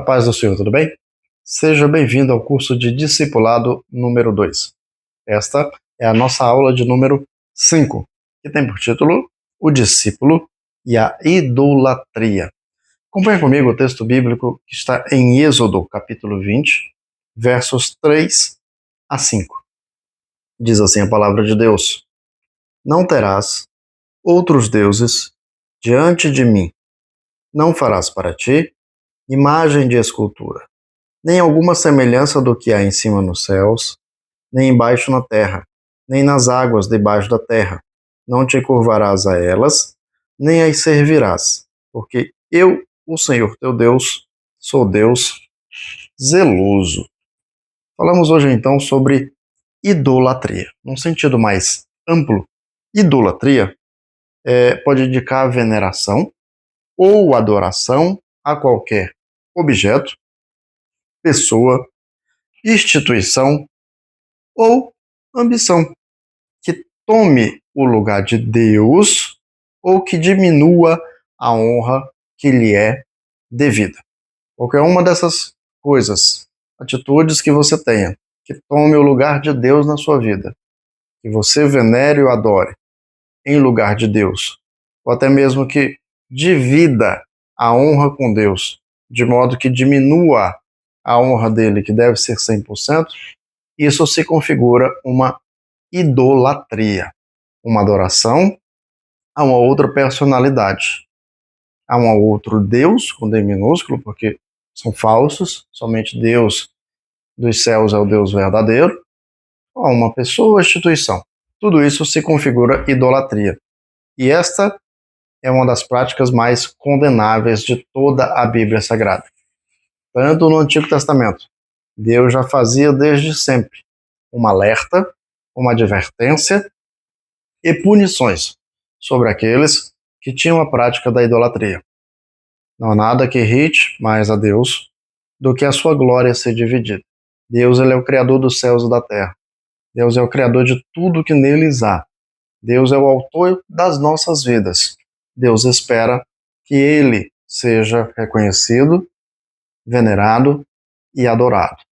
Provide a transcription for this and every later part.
A paz do Senhor, tudo bem? Seja bem-vindo ao curso de Discipulado número 2. Esta é a nossa aula de número 5, que tem por título O Discípulo e a Idolatria. Acompanhe comigo o texto bíblico que está em Êxodo, capítulo 20, versos 3 a 5. Diz assim a palavra de Deus: Não terás outros deuses diante de mim. Não farás para ti imagem de escultura, nem alguma semelhança do que há em cima nos céus, nem embaixo na terra, nem nas águas debaixo da terra. Não te curvarás a elas, nem as servirás, porque eu, o Senhor teu Deus, sou Deus zeloso. Falamos hoje então sobre idolatria. Num sentido mais amplo, idolatria pode indicar veneração ou adoração a qualquer objeto, pessoa, instituição ou ambição que tome o lugar de Deus ou que diminua a honra que lhe é devida. Qualquer uma dessas coisas, atitudes que você tenha, que tome o lugar de Deus na sua vida, que você venere ou adore em lugar de Deus, ou até mesmo que divida a honra com Deus, de modo que diminua a honra dele, que deve ser 100%, isso se configura uma idolatria, uma adoração a uma outra personalidade, a um outro Deus, com D minúsculo, porque são falsos, somente Deus dos céus é o Deus verdadeiro, ou a uma pessoa ou instituição. Tudo isso se configura idolatria. E esta é uma das práticas mais condenáveis de toda a Bíblia Sagrada. Tanto no Antigo Testamento, Deus já fazia desde sempre um alerta, uma advertência e punições sobre aqueles que tinham a prática da idolatria. Não há nada que irrite mais a Deus do que a sua glória ser dividida. Deus ele é o Criador dos céus e da terra. Deus é o Criador de tudo que neles há. Deus é o autor das nossas vidas. Deus espera que Ele seja reconhecido, venerado e adorado.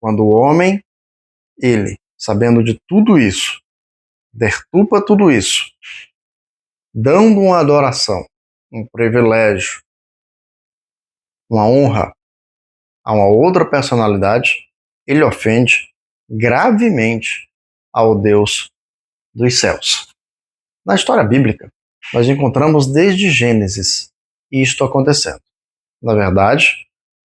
Quando o homem, ele, sabendo de tudo isso, deturpa tudo isso, dando uma adoração, um privilégio, uma honra a uma outra personalidade, ele ofende gravemente ao Deus dos céus. Na história bíblica, nós encontramos desde Gênesis isto acontecendo. Na verdade,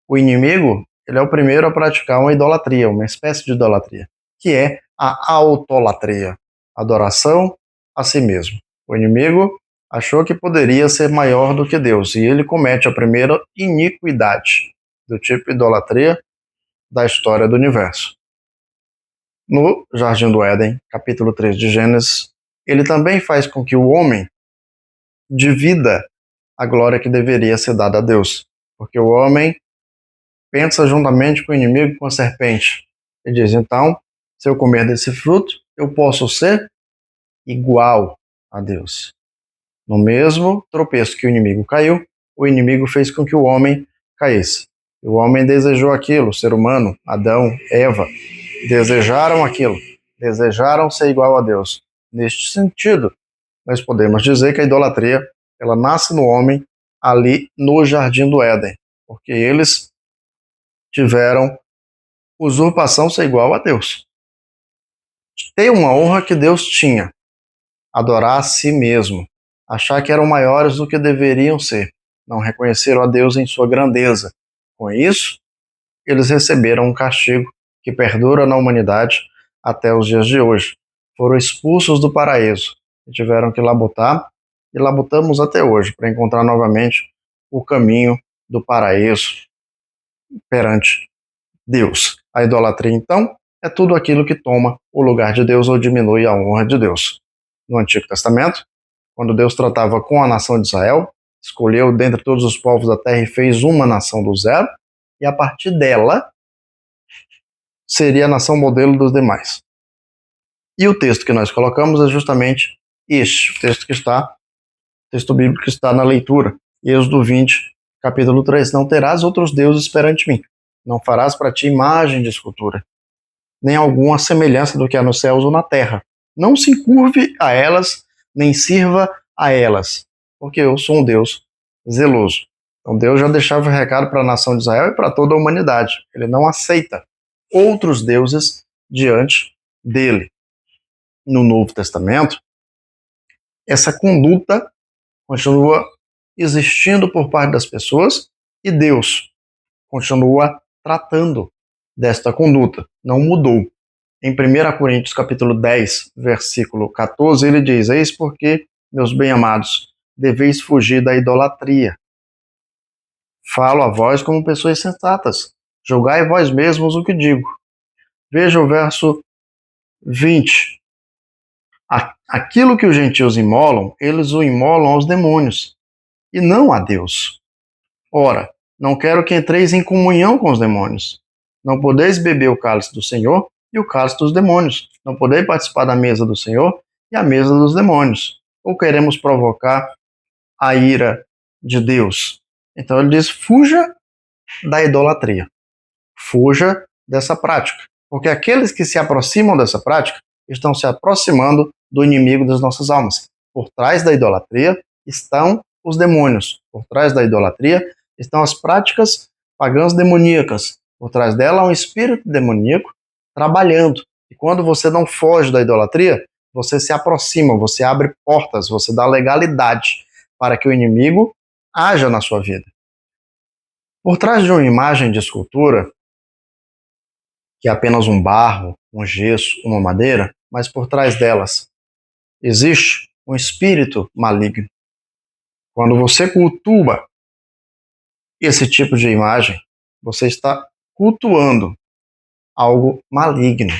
o inimigo ele é o primeiro a praticar uma idolatria, uma espécie de idolatria, que é a autolatria, adoração a si mesmo. O inimigo achou que poderia ser maior do que Deus, e ele comete a primeira iniquidade do tipo idolatria da história do universo. No Jardim do Éden, capítulo 3 de Gênesis, ele também faz com que o homem divida a glória que deveria ser dada a Deus, porque o homem pensa juntamente com o inimigo, com a serpente, e diz, então, se eu comer desse fruto, eu posso ser igual a Deus. No mesmo tropeço que o inimigo caiu, o inimigo fez com que o homem caísse. O homem desejou aquilo, o ser humano, Adão, Eva, desejaram aquilo, desejaram ser igual a Deus. Neste sentido, nós podemos dizer que a idolatria, ela nasce no homem ali no Jardim do Éden, porque eles tiveram usurpação ser igual a Deus. Ter uma honra que Deus tinha, adorar a si mesmo, achar que eram maiores do que deveriam ser, não reconheceram a Deus em sua grandeza. Com isso, eles receberam um castigo que perdura na humanidade até os dias de hoje. Foram expulsos do paraíso e tiveram que labutar, e labutamos até hoje para encontrar novamente o caminho do paraíso perante Deus. A idolatria, então, é tudo aquilo que toma o lugar de Deus ou diminui a honra de Deus. No Antigo Testamento, quando Deus tratava com a nação de Israel, escolheu dentre todos os povos da terra e fez uma nação do zero, e a partir dela seria a nação modelo dos demais. E o texto que nós colocamos é justamente este, o texto bíblico que está na leitura, Êxodo 20, Capítulo 3: Não terás outros deuses perante mim. Não farás para ti imagem de escultura, nem alguma semelhança do que há nos céus ou na terra. Não se encurve a elas, nem sirva a elas, porque eu sou um Deus zeloso. Então Deus já deixava o recado para a nação de Israel e para toda a humanidade. Ele não aceita outros deuses diante dele. No Novo Testamento, essa conduta continua existindo por parte das pessoas e Deus continua tratando desta conduta, não mudou. Em 1 Coríntios capítulo 10, versículo 14, ele diz: Eis porque, meus bem-amados, deveis fugir da idolatria. Falo a vós como pessoas sensatas, julgai vós mesmos o que digo. Veja o verso 20. Aquilo que os gentios imolam, eles o imolam aos demônios, e não a Deus. Ora, não quero que entreis em comunhão com os demônios. Não podeis beber o cálice do Senhor e o cálice dos demônios. Não podeis participar da mesa do Senhor e a mesa dos demônios. Ou queremos provocar a ira de Deus? Então ele diz: fuja da idolatria. Fuja dessa prática. Porque aqueles que se aproximam dessa prática estão se aproximando do inimigo das nossas almas. Por trás da idolatria estão os demônios. Por trás da idolatria estão as práticas pagãs demoníacas. Por trás dela há um espírito demoníaco trabalhando. E quando você não foge da idolatria, você se aproxima, você abre portas, você dá legalidade para que o inimigo haja na sua vida. Por trás de uma imagem de escultura, que é apenas um barro, um gesso, uma madeira, mas por trás delas existe um espírito maligno. Quando você cultua esse tipo de imagem, você está cultuando algo maligno.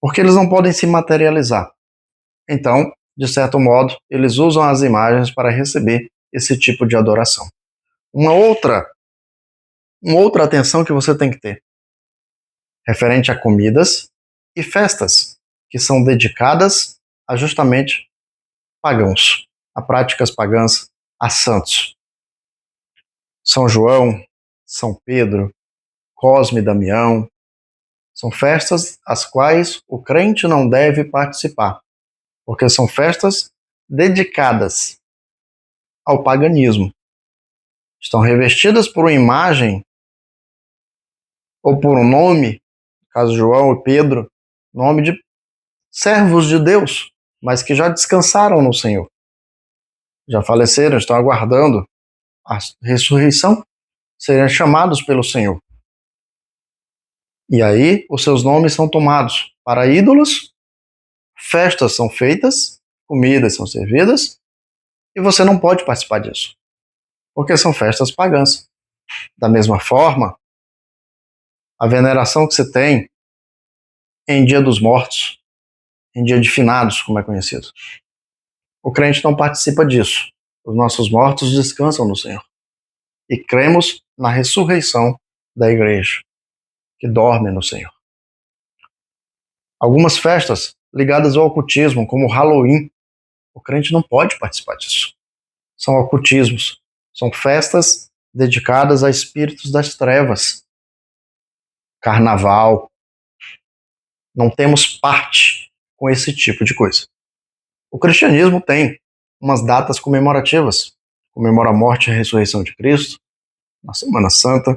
Porque eles não podem se materializar. Então, de certo modo, eles usam as imagens para receber esse tipo de adoração. Uma outra atenção que você tem que ter, referente a comidas e festas, que são dedicadas a justamente pagãos, a práticas pagãs, a santos. São João, São Pedro, Cosme e Damião, são festas às quais o crente não deve participar, porque são festas dedicadas ao paganismo. Estão revestidas por uma imagem ou por um nome, no caso João e Pedro, nome de servos de Deus, mas que já descansaram no Senhor. Já faleceram, estão aguardando a ressurreição, serem chamados pelo Senhor. E aí, os seus nomes são tomados para ídolos, festas são feitas, comidas são servidas, e você não pode participar disso, porque são festas pagãs. Da mesma forma, a veneração que você tem em Dia dos Mortos, em Dia de Finados, como é conhecido, o crente não participa disso. Os nossos mortos descansam no Senhor. E cremos na ressurreição da igreja, que dorme no Senhor. Algumas festas ligadas ao ocultismo, como o Halloween, o crente não pode participar disso. São ocultismos, são festas dedicadas a espíritos das trevas. Carnaval. Não temos parte com esse tipo de coisa. O cristianismo tem umas datas comemorativas. Comemora a morte e a ressurreição de Cristo, na Semana Santa.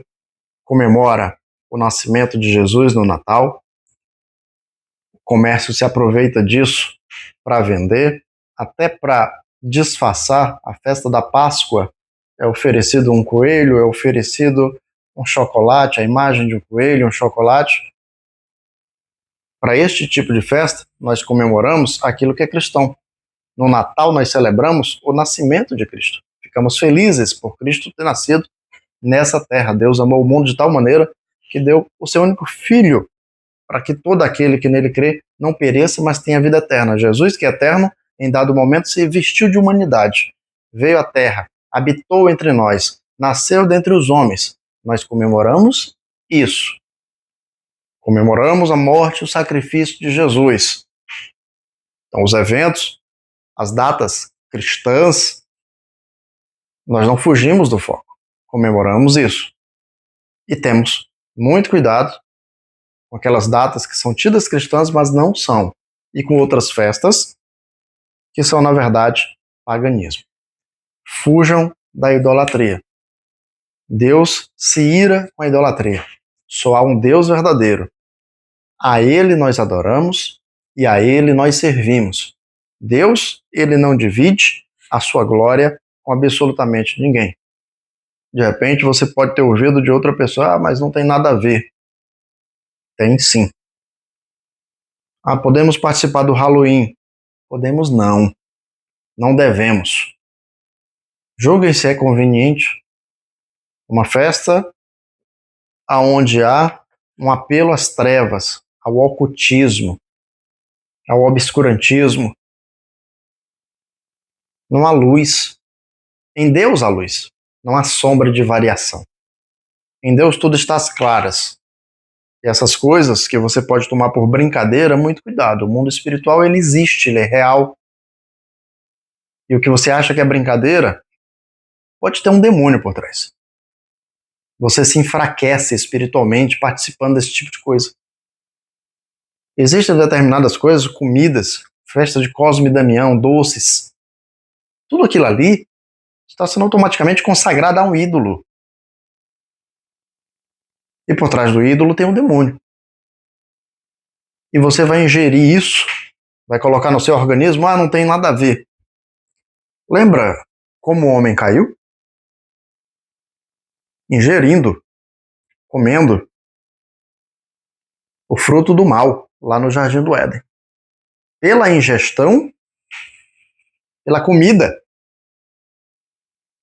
Comemora o nascimento de Jesus no Natal. O comércio se aproveita disso para vender, até para disfarçar. A festa da Páscoa é oferecido um coelho, é oferecido um chocolate, a imagem de um coelho, um chocolate. Para este tipo de festa, nós comemoramos aquilo que é cristão. No Natal, nós celebramos o nascimento de Cristo. Ficamos felizes por Cristo ter nascido nessa terra. Deus amou o mundo de tal maneira que deu o seu único filho, para que todo aquele que nele crê não pereça, mas tenha vida eterna. Jesus, que é eterno, em dado momento se vestiu de humanidade, veio à terra, habitou entre nós, nasceu dentre os homens. Nós comemoramos isso. Comemoramos a morte e o sacrifício de Jesus. Então, os eventos, as datas cristãs, Nós não fugimos do foco, comemoramos isso. E temos muito cuidado com aquelas datas que são tidas cristãs, mas não são, e com outras festas que são, na verdade, paganismo. Fujam da idolatria. Deus se ira com a idolatria. Só há um Deus verdadeiro. A Ele nós adoramos e a Ele nós servimos. Deus, Ele não divide a sua glória com absolutamente ninguém. De repente você pode ter ouvido de outra pessoa, mas não tem nada a ver. Tem sim. Podemos participar do Halloween? Podemos não. Não devemos. Julguem se é conveniente uma festa onde há um apelo às trevas, ao ocultismo, ao obscurantismo. Não há luz. Em Deus há luz. Não há sombra de variação. Em Deus tudo está às claras. E essas coisas que você pode tomar por brincadeira, muito cuidado. O mundo espiritual, ele existe, ele é real. E o que você acha que é brincadeira, pode ter um demônio por trás. Você se enfraquece espiritualmente participando desse tipo de coisa. Existem determinadas coisas, comidas, festa de Cosme e Damião, doces. Tudo aquilo ali está sendo automaticamente consagrado a um ídolo. E por trás do ídolo tem um demônio. E você vai ingerir isso, vai colocar no seu organismo, não tem nada a ver. Lembra como o homem caiu? Ingerindo, comendo o fruto do mal, lá no Jardim do Éden. Pela ingestão, pela comida,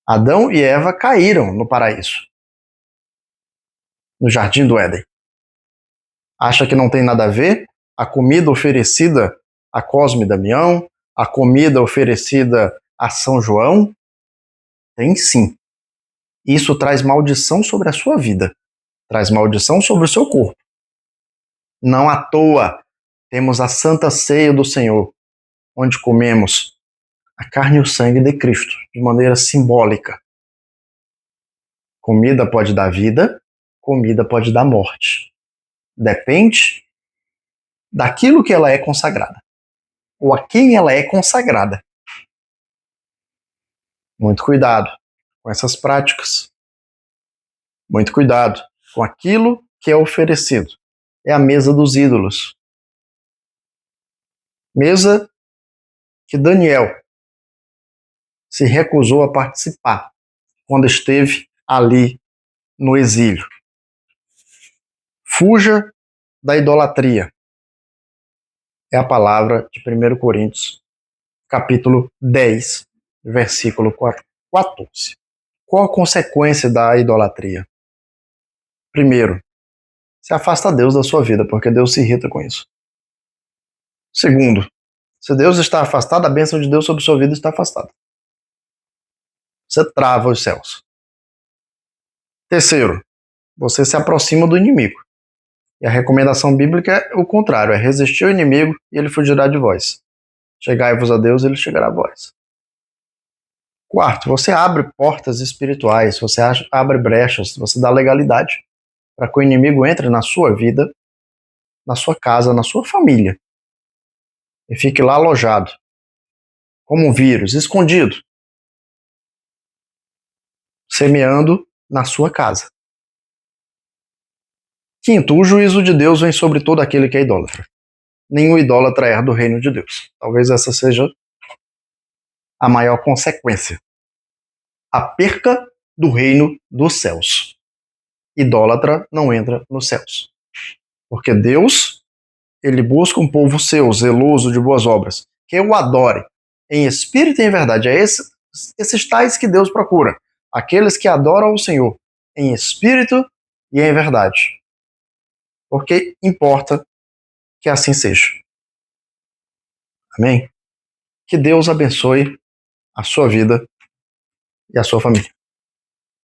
Adão e Eva caíram no paraíso, no Jardim do Éden. Acha que não tem nada a ver? A comida oferecida a Cosme e Damião, a comida oferecida a São João? Tem sim. Isso traz maldição sobre a sua vida, traz maldição sobre o seu corpo. Não à toa temos a Santa Ceia do Senhor, onde comemos a carne e o sangue de Cristo, de maneira simbólica. Comida pode dar vida, comida pode dar morte. Depende daquilo que ela é consagrada, ou a quem ela é consagrada. Muito cuidado com essas práticas. Muito cuidado com aquilo que é oferecido. É a mesa dos ídolos. Mesa que Daniel se recusou a participar quando esteve ali no exílio. Fuja da idolatria. É a palavra de 1 Coríntios, capítulo 10, versículo 14. Qual a consequência da idolatria? Primeiro, se afasta Deus da sua vida, porque Deus se irrita com isso. Segundo, se Deus está afastado, a bênção de Deus sobre sua vida está afastada. Você trava os céus. Terceiro, você se aproxima do inimigo. E a recomendação bíblica é o contrário, é resistir ao inimigo e ele fugirá de vós. Chegai-vos a Deus, ele chegará a vós. Quarto, você abre portas espirituais, você abre brechas, você dá legalidade para que o inimigo entre na sua vida, na sua casa, na sua família. E fique lá alojado, como um vírus, escondido, semeando na sua casa. Quinto, o juízo de Deus vem sobre todo aquele que é idólatra. Nenhum idólatra herda do reino de Deus. Talvez essa seja a maior consequência. A perca do reino dos céus. Idólatra não entra nos céus. Porque Deus, ele busca um povo seu, zeloso de boas obras, que o adore em espírito e em verdade. É esses tais que Deus procura. Aqueles que adoram o Senhor em espírito e em verdade. Porque importa que assim seja. Amém? Que Deus abençoe a sua vida e a sua família.